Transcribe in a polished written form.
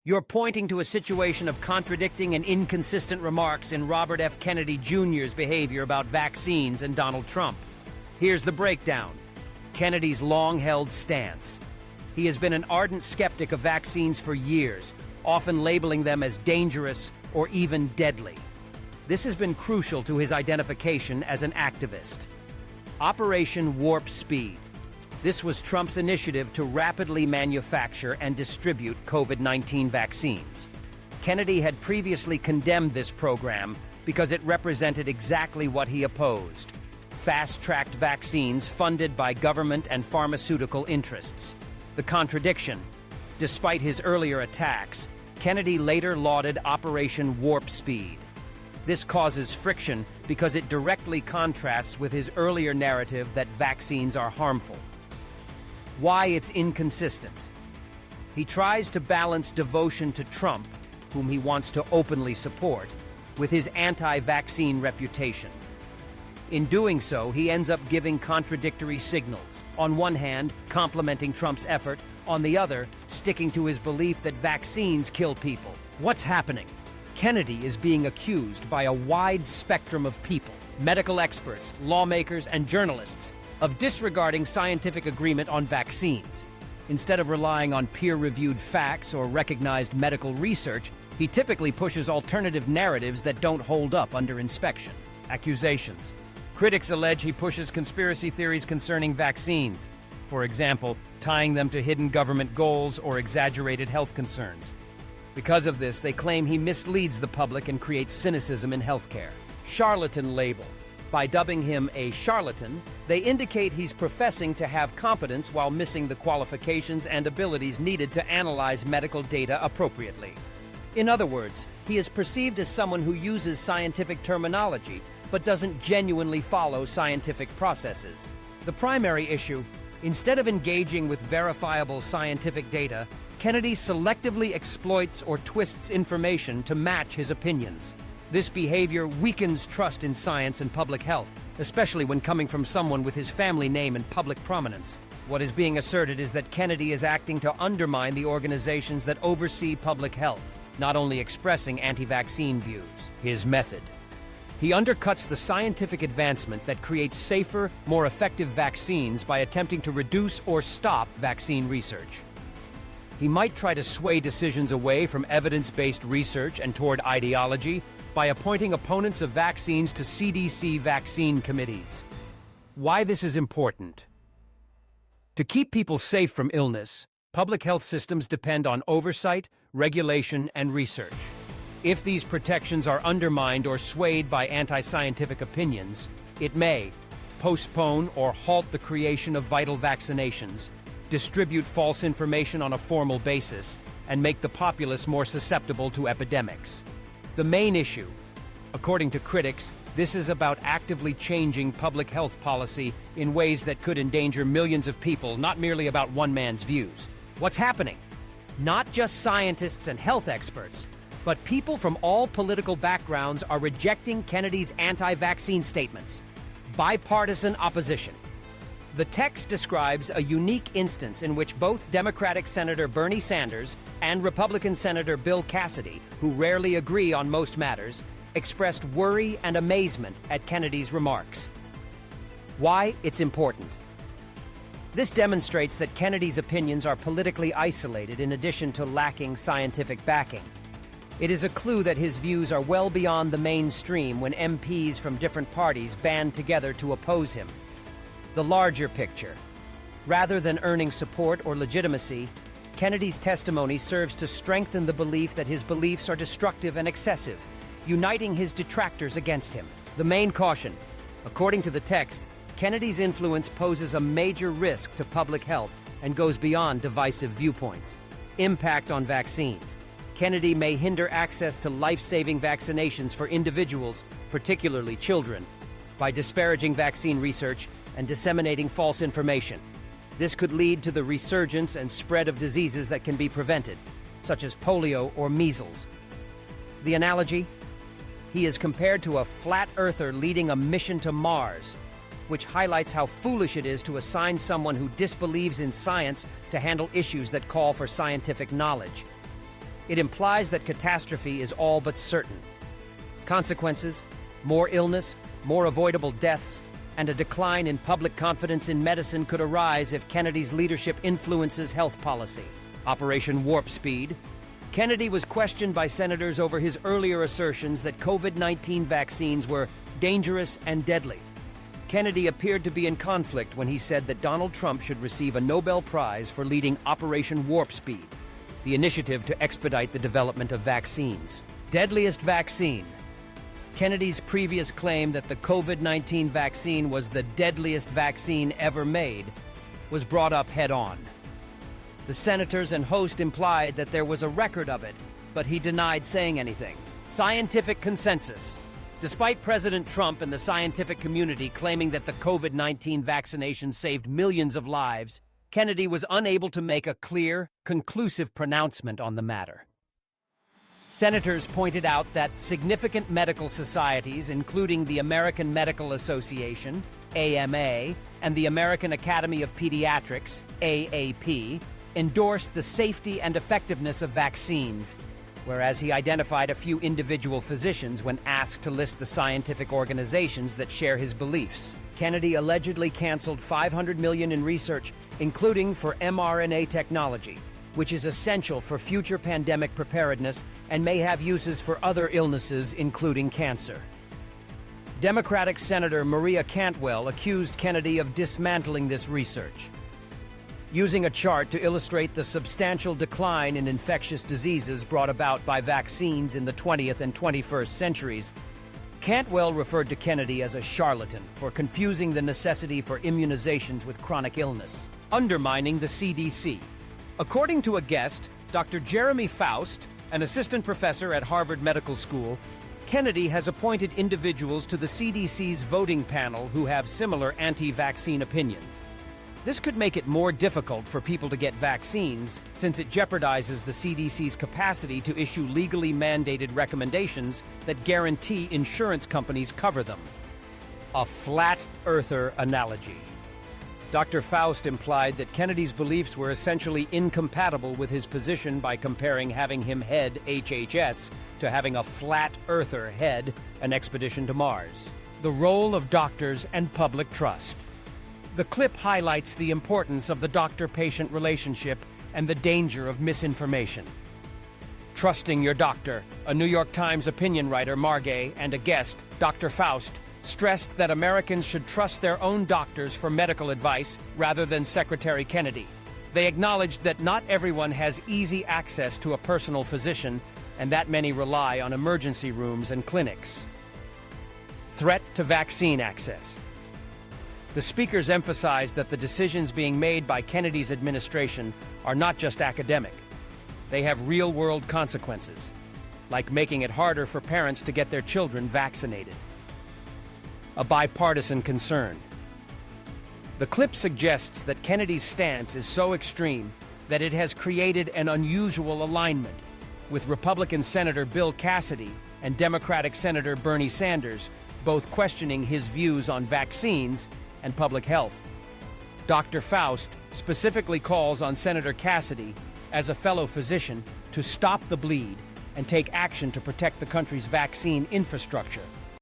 You're pointing to a situation of contradicting and inconsistent remarks in Robert F. Kennedy Jr.'s behavior about vaccines and Donald Trump. Here's the breakdown. Kennedy's long-held stance. He has been an ardent skeptic of vaccines for years, often labeling them as dangerous or even deadly. This has been crucial to his identification as an activist. Operation Warp Speed. This was Trump's initiative to rapidly manufacture and distribute COVID-19 vaccines. Kennedy had previously condemned this program because it represented exactly what he opposed: fast-tracked vaccines funded by government and pharmaceutical interests. The contradiction: despite his earlier attacks, Kennedy later lauded Operation Warp Speed. This causes friction because it directly contrasts with his earlier narrative that vaccines are harmful. Why it's inconsistent. He tries to balance devotion to Trump, whom he wants to openly support, with his anti-vaccine reputation. In doing so, he ends up giving contradictory signals. On one hand, complimenting Trump's effort, on the other, sticking to his belief that vaccines kill people. What's happening? Kennedy is being accused by a wide spectrum of people, medical experts, lawmakers, and journalists, of disregarding scientific agreement on vaccines. Instead of relying on peer-reviewed facts or recognized medical research, he typically pushes alternative narratives that don't hold up under inspection. Accusations. Critics allege he pushes conspiracy theories concerning vaccines, for example, tying them to hidden government goals or exaggerated health concerns. Because of this, they claim he misleads the public and creates cynicism in healthcare. Charlatan label. By dubbing him a charlatan, they indicate he's professing to have competence while missing the qualifications and abilities needed to analyze medical data appropriately. In other words, he is perceived as someone who uses scientific terminology, but doesn't genuinely follow scientific processes. The primary issue: instead of engaging with verifiable scientific data, Kennedy selectively exploits or twists information to match his opinions. This behavior weakens trust in science and public health, especially when coming from someone with his family name and public prominence. What is being asserted is that Kennedy is acting to undermine the organizations that oversee public health, not only expressing anti-vaccine views. His method. He undercuts the scientific advancement that creates safer, more effective vaccines by attempting to reduce or stop vaccine research. He might try to sway decisions away from evidence-based research and toward ideology by appointing opponents of vaccines to CDC vaccine committees. Why this is important. To keep people safe from illness, public health systems depend on oversight, regulation, and research. If these protections are undermined or swayed by anti-scientific opinions, it may postpone or halt the creation of vital vaccinations, distribute false information on a formal basis, and make the populace more susceptible to epidemics. The main issue, according to critics, this is about actively changing public health policy in ways that could endanger millions of people, not merely about one man's views. What's happening? Not just scientists and health experts, but people from all political backgrounds are rejecting Kennedy's anti-vaccine statements. Bipartisan opposition. The text describes a unique instance in which both Democratic Senator Bernie Sanders and Republican Senator Bill Cassidy, who rarely agree on most matters, expressed worry and amazement at Kennedy's remarks. Why it's important. This demonstrates that Kennedy's opinions are politically isolated in addition to lacking scientific backing. It is a clue that his views are well beyond the mainstream when MPs from different parties band together to oppose him. The larger picture. Rather than earning support or legitimacy, Kennedy's testimony serves to strengthen the belief that his beliefs are destructive and excessive, uniting his detractors against him. The main caution. According to the text, Kennedy's influence poses a major risk to public health and goes beyond divisive viewpoints. Impact on vaccines. Kennedy may hinder access to life-saving vaccinations for individuals, particularly children, by disparaging vaccine research and disseminating false information. This could lead to the resurgence and spread of diseases that can be prevented, such as polio or measles. The analogy? He is compared to a flat earther leading a mission to Mars, which highlights how foolish it is to assign someone who disbelieves in science to handle issues that call for scientific knowledge. It implies that catastrophe is all but certain. Consequences, more illness, more avoidable deaths, and a decline in public confidence in medicine could arise if Kennedy's leadership influences health policy. Operation Warp Speed. Kennedy was questioned by senators over his earlier assertions that COVID-19 vaccines were dangerous and deadly. Kennedy appeared to be in conflict when he said that Donald Trump should receive a Nobel Prize for leading Operation Warp Speed, the initiative to expedite the development of vaccines. Deadliest vaccine. Kennedy's previous claim that the COVID-19 vaccine was the deadliest vaccine ever made was brought up head-on. The senators and host implied that there was a record of it, but he denied saying anything. Scientific consensus. Despite President Trump and the scientific community claiming that the COVID-19 vaccination saved millions of lives, Kennedy was unable to make a clear, conclusive pronouncement on the matter. Senators pointed out that significant medical societies, including the American Medical Association, AMA, and the American Academy of Pediatrics, AAP, endorsed the safety and effectiveness of vaccines, whereas he identified a few individual physicians when asked to list the scientific organizations that share his beliefs. Kennedy allegedly canceled $500 million in research, including for mRNA technology, which is essential for future pandemic preparedness and may have uses for other illnesses, including cancer. Democratic Senator Maria Cantwell accused Kennedy of dismantling this research. Using a chart to illustrate the substantial decline in infectious diseases brought about by vaccines in the 20th and 21st centuries, Cantwell referred to Kennedy as a charlatan for confusing the necessity for immunizations with chronic illness, undermining the CDC. According to a guest, Dr. Jeremy Faust, an assistant professor at Harvard Medical School, Kennedy has appointed individuals to the CDC's voting panel who have similar anti-vaccine opinions. This could make it more difficult for people to get vaccines, since it jeopardizes the CDC's capacity to issue legally mandated recommendations that guarantee insurance companies cover them. A flat earther analogy. Dr. Faust implied that Kennedy's beliefs were essentially incompatible with his position by comparing having him head HHS to having a flat earther head an expedition to Mars. The role of doctors and public trust. The clip highlights the importance of the doctor-patient relationship and the danger of misinformation. Trusting your doctor, a New York Times opinion writer, Margay, and a guest, Dr. Faust, stressed that Americans should trust their own doctors for medical advice rather than Secretary Kennedy. They acknowledged that not everyone has easy access to a personal physician and that many rely on emergency rooms and clinics. Threat to vaccine access. The speakers emphasized that the decisions being made by Kennedy's administration are not just academic. They have real-world consequences, like making it harder for parents to get their children vaccinated. A bipartisan concern. The clip suggests that Kennedy's stance is so extreme that it has created an unusual alignment, with Republican Senator Bill Cassidy and Democratic Senator Bernie Sanders both questioning his views on vaccines and public health. Dr. Faust specifically calls on Senator Cassidy, as a fellow physician, to stop the bleed and take action to protect the country's vaccine infrastructure.